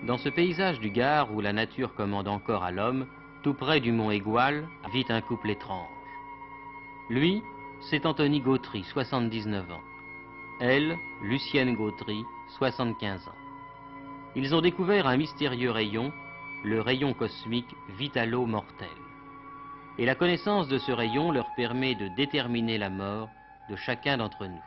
Dans ce paysage du Gard où la nature commande encore à l'homme, tout près du mont Égual, vit un couple étrange. Lui, c'est Antony Gautry, 79 ans. Elle, Lucienne Gautry, 75 ans. Ils ont découvert un mystérieux rayon, le rayon cosmique vitalo-mortel. Et la connaissance de ce rayon leur permet de déterminer la mort de chacun d'entre nous.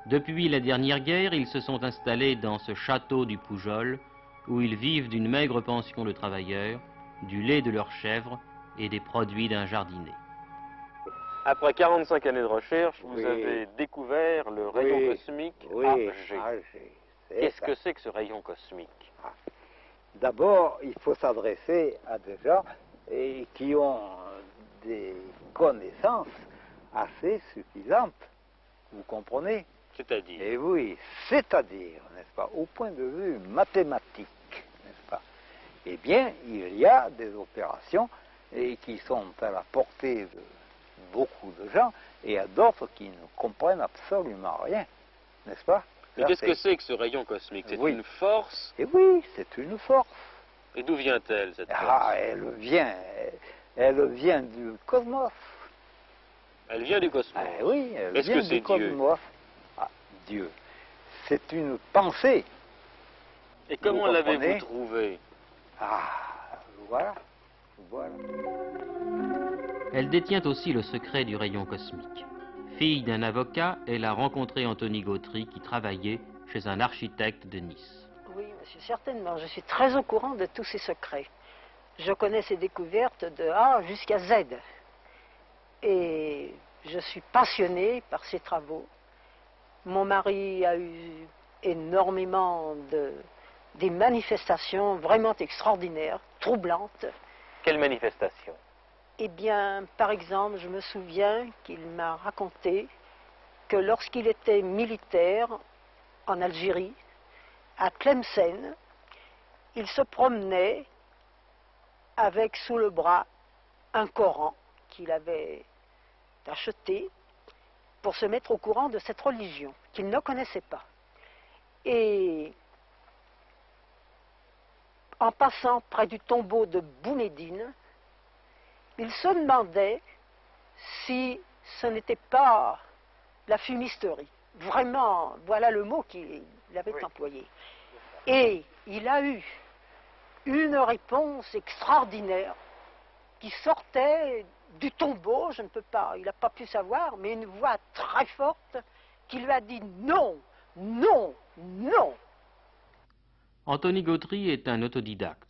Depuis la dernière guerre, ils se sont installés dans ce château du Poujol, où ils vivent d'une maigre pension de travailleurs, du lait de leurs chèvres et des produits d'un jardinier. Après 45 années de recherche, vous avez découvert le rayon cosmique AG. Qu'est-ce que c'est que ce rayon cosmique? D'abord, il faut s'adresser à des gens qui ont des connaissances assez suffisantes. Vous comprenez? C'est-à-dire? Et oui, c'est-à-dire, n'est-ce pas, au point de vue mathématique, n'est-ce pas? Eh bien, il y a des opérations qui sont à la portée de beaucoup de gens, et il y a d'autres qui ne comprennent absolument rien, n'est-ce pas? Mais qu'est-ce que c'est que ce rayon cosmique? C'est une force? Et oui, c'est une force. Et d'où vient-elle, cette force? Elle vient du cosmos. Elle vient du cosmos? Oui, elle vient du cosmos. Dieu. C'est une pensée. Et comment l'avez-vous trouvée? Voilà. Elle détient aussi le secret du rayon cosmique. Fille d'un avocat, elle a rencontré Antony Gautry qui travaillait chez un architecte de Nice. Oui, monsieur, certainement. Je suis très au courant de tous ces secrets. Je connais ces découvertes de A jusqu'à Z. Et je suis passionnée par ces travaux. Mon mari a eu énormément des manifestations vraiment extraordinaires, troublantes. Quelles manifestations? Eh bien, par exemple, je me souviens qu'il m'a raconté que lorsqu'il était militaire en Algérie, à Tlemcen, il se promenait avec sous le bras un Coran qu'il avait acheté pour se mettre au courant de cette religion qu'il ne connaissait pas. Et en passant près du tombeau de Boumédine, il se demandait si ce n'était pas la fumisterie. Vraiment, voilà le mot qu'il avait employé. Et il a eu une réponse extraordinaire qui sortait du tombeau, je ne peux pas, il n'a pas pu savoir, mais une voix très forte qui lui a dit non, non, non. Antony Gautry est un autodidacte.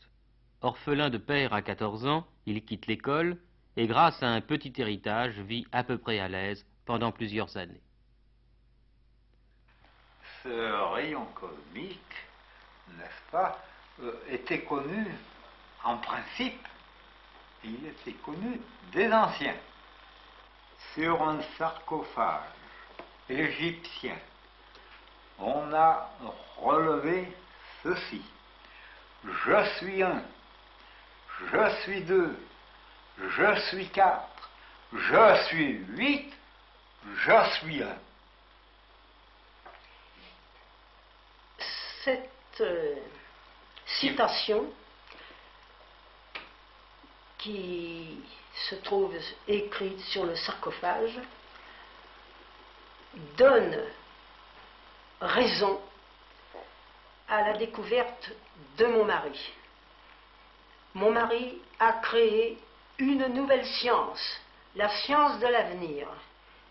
Orphelin de père à 14 ans, il quitte l'école et grâce à un petit héritage vit à peu près à l'aise pendant plusieurs années. Ce rayon cosmique, n'est-ce pas, était connu en principe, il était connu des anciens. Sur un sarcophage égyptien, on a relevé ceci: je suis un, je suis deux, je suis quatre, je suis huit, je suis un. Cette citation qui se trouve écrite sur le sarcophage donne raison à la découverte de mon mari. Mon mari a créé une nouvelle science, la science de l'avenir,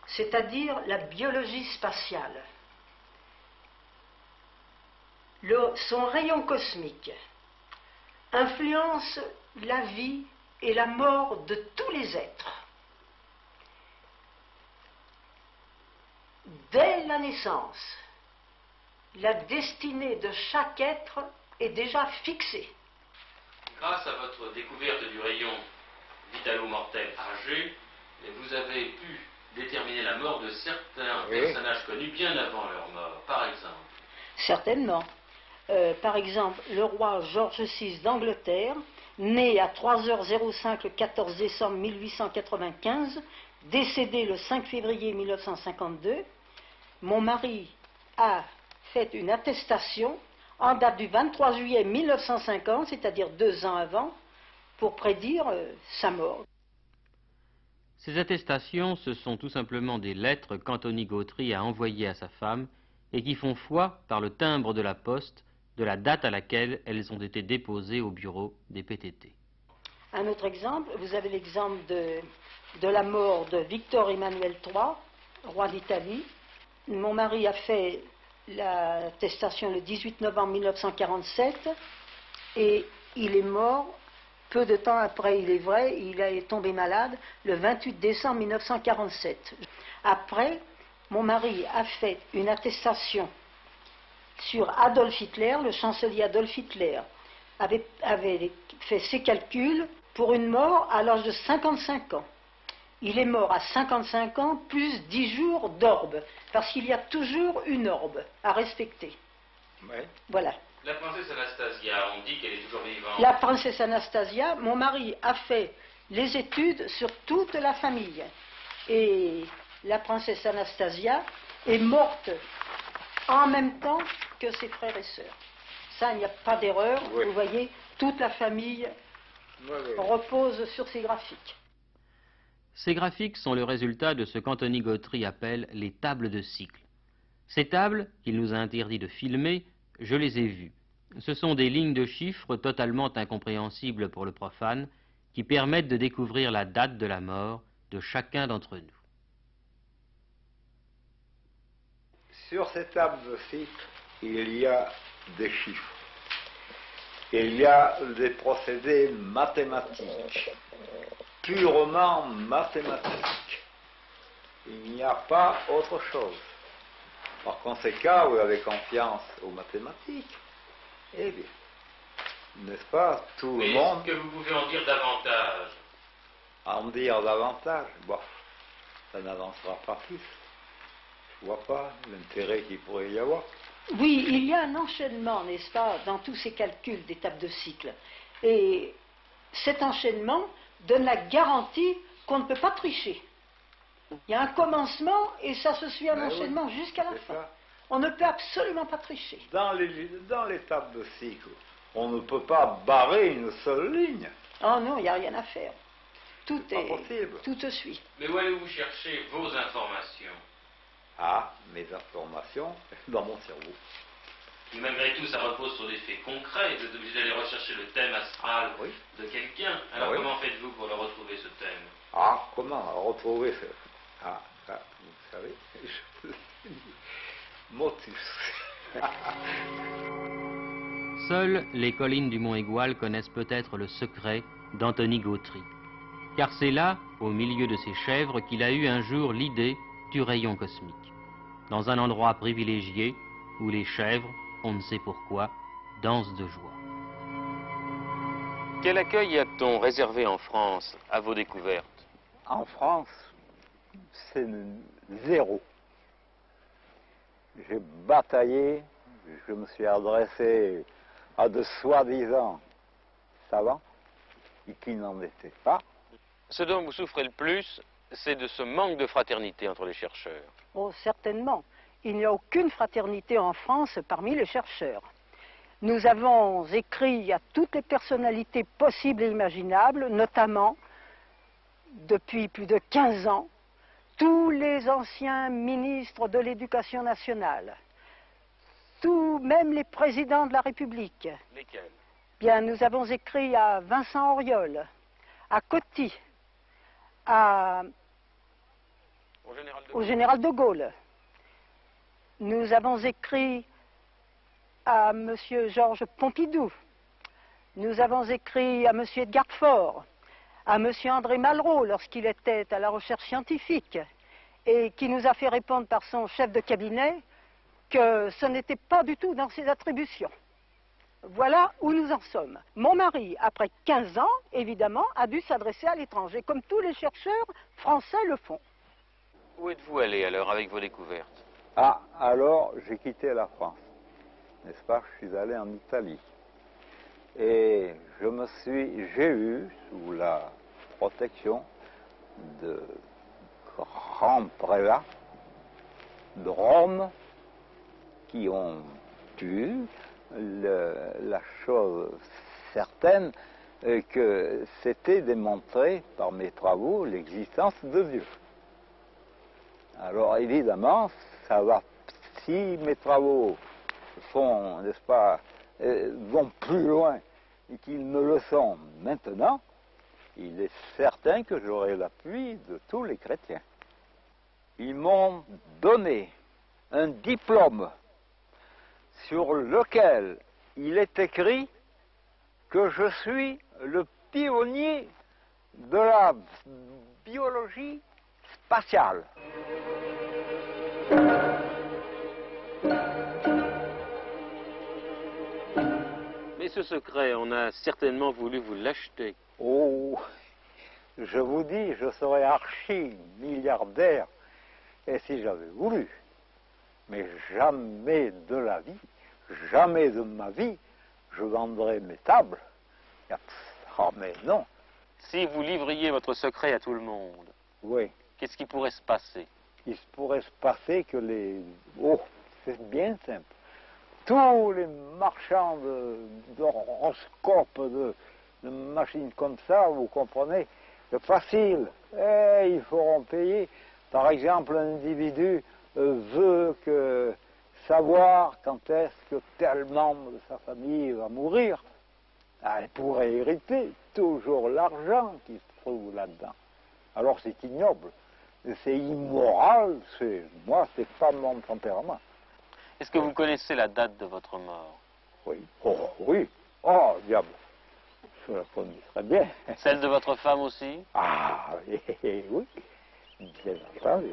c'est-à-dire la biologie spatiale. Son rayon cosmique influence la vie et la mort de tous les êtres. Dès la naissance, la destinée de chaque être est déjà fixée. Grâce à votre découverte du rayon vitalo-mortel AG, vous avez pu déterminer la mort de certains personnages connus bien avant leur mort, par exemple. Certainement. Par exemple, le roi George VI d'Angleterre, né à 3h05 le 14 décembre 1895, décédé le 5 février 1952, mon mari a fait une attestation en date du 23 juillet 1950, c'est-à-dire 2 ans avant, pour prédire sa mort. Ces attestations, ce sont tout simplement des lettres qu'Antony Gautry a envoyées à sa femme et qui font foi, par le timbre de la poste, de la date à laquelle elles ont été déposées au bureau des PTT. Un autre exemple, vous avez l'exemple de la mort de Victor Emmanuel III, roi d'Italie. Mon mari a fait l'attestation le 18 novembre 1947 et il est mort peu de temps après, il est vrai, il est tombé malade le 28 décembre 1947. Après, mon mari a fait une attestation sur Adolf Hitler, le chancelier Adolf Hitler avait fait ses calculs pour une mort à l'âge de 55 ans. Il est mort à 55 ans plus 10 jours d'orbe, parce qu'il y a toujours une orbe à respecter. Ouais. Voilà. La princesse Anastasia, on dit qu'elle est toujours vivante. La princesse Anastasia, mon mari a fait les études sur toute la famille. Et la princesse Anastasia est morte en même temps que ses frères et sœurs. Ça, il n'y a pas d'erreur. Oui. Vous voyez, toute la famille repose sur ces graphiques. Ces graphiques sont le résultat de ce qu'Antony Gautry appelle les tables de cycle. Ces tables, qu'il nous a interdit de filmer, je les ai vues. Ce sont des lignes de chiffres totalement incompréhensibles pour le profane qui permettent de découvrir la date de la mort de chacun d'entre nous. Sur ces tables de cycle, il y a des chiffres. Il y a des procédés mathématiques, purement mathématiques. Il n'y a pas autre chose. Par conséquent, vous avez confiance aux mathématiques. Eh bien, n'est-ce pas, tout le monde... Mais est-ce que vous pouvez en dire davantage? En dire davantage, bon, ça n'avancera pas plus. Je ne vois pas l'intérêt qu'il pourrait y avoir. Oui, il y a un enchaînement, n'est-ce pas, dans tous ces calculs d'étapes de cycle. Et cet enchaînement donne la garantie qu'on ne peut pas tricher. Il y a un commencement et ça se suit un enchaînement jusqu'à la fin. Ça. On ne peut absolument pas tricher. Dans l'étape de cycle, on ne peut pas barrer une seule ligne. Oh non, il n'y a rien à faire. Tout est possible. Tout se suit. Mais où allez-vous chercher vos informations? Ah, mes informations dans mon cerveau. Mais malgré tout, ça repose sur des faits concrets. Vous êtes obligé d'aller rechercher le thème astral de quelqu'un. Alors comment faites-vous pour le retrouver, ce thème? Ah, comment retrouver ce... Ah, ça, vous savez, motus. Seules les collines du Mont Aigoual connaissent peut-être le secret d'Antony Gautry. Car c'est là, au milieu de ces chèvres, qu'il a eu un jour l'idée du rayon cosmique. Dans un endroit privilégié où les chèvres, on ne sait pourquoi, dansent de joie. Quel accueil a-t-on réservé en France à vos découvertes? En France, c'est zéro. J'ai bataillé, je me suis adressé à de soi-disant savants, et qui n'en étaient pas. Ce dont vous souffrez le plus, c'est de ce manque de fraternité entre les chercheurs. Oh, certainement. Il n'y a aucune fraternité en France parmi les chercheurs. Nous avons écrit à toutes les personnalités possibles et imaginables, notamment, depuis plus de 15 ans, tous les anciens ministres de l'Éducation nationale, même les présidents de la République. Lesquels? Bien, nous avons écrit à Vincent Auriol, à Coty, au général de Gaulle. Nous avons écrit à M. Georges Pompidou. Nous avons écrit à M. Edgar Faure, à M. André Malraux lorsqu'il était à la recherche scientifique et qui nous a fait répondre par son chef de cabinet que ce n'était pas du tout dans ses attributions. Voilà où nous en sommes. Mon mari, après 15 ans, évidemment, a dû s'adresser à l'étranger, comme tous les chercheurs français le font. Où êtes-vous allé alors avec vos découvertes? Ah, alors j'ai quitté la France, n'est-ce pas? Je suis allé en Italie. Et j'ai eu, sous la protection de grands prélats de Rome, qui ont pu la chose certaine que c'était démontré par mes travaux l'existence de Dieu. Alors évidemment, ça va, si mes travaux sont, n'est-ce pas, vont plus loin et qu'ils ne le sont maintenant, il est certain que j'aurai l'appui de tous les chrétiens. Ils m'ont donné un diplôme sur lequel il est écrit que je suis le pionnier de la biologie spatiale. Mais ce secret, on a certainement voulu vous l'acheter. Oh, je vous dis, je serais archi-milliardaire, et si j'avais voulu. Mais jamais de la vie, jamais de ma vie, je vendrais mes tables. Ah, mais non. Si vous livriez votre secret à tout le monde, oui. Qu'est-ce qui pourrait se passer? Il pourrait se passer que les... Oh, c'est bien simple. Tous les marchands d'horoscopes, de machines comme ça, vous comprenez, c'est facile. Ils feront payer. Par exemple, un individu veut savoir quand est-ce que tel membre de sa famille va mourir. Il pourrait hériter toujours l'argent qui se trouve là-dedans. Alors c'est ignoble, c'est immoral, moi c'est pas mon tempérament. Est-ce que vous connaissez la date de votre mort? Oui. Oh, oui. Oh, diable. Je la connais très bien. Celle de votre femme aussi? Ah, oui. Bien entendu.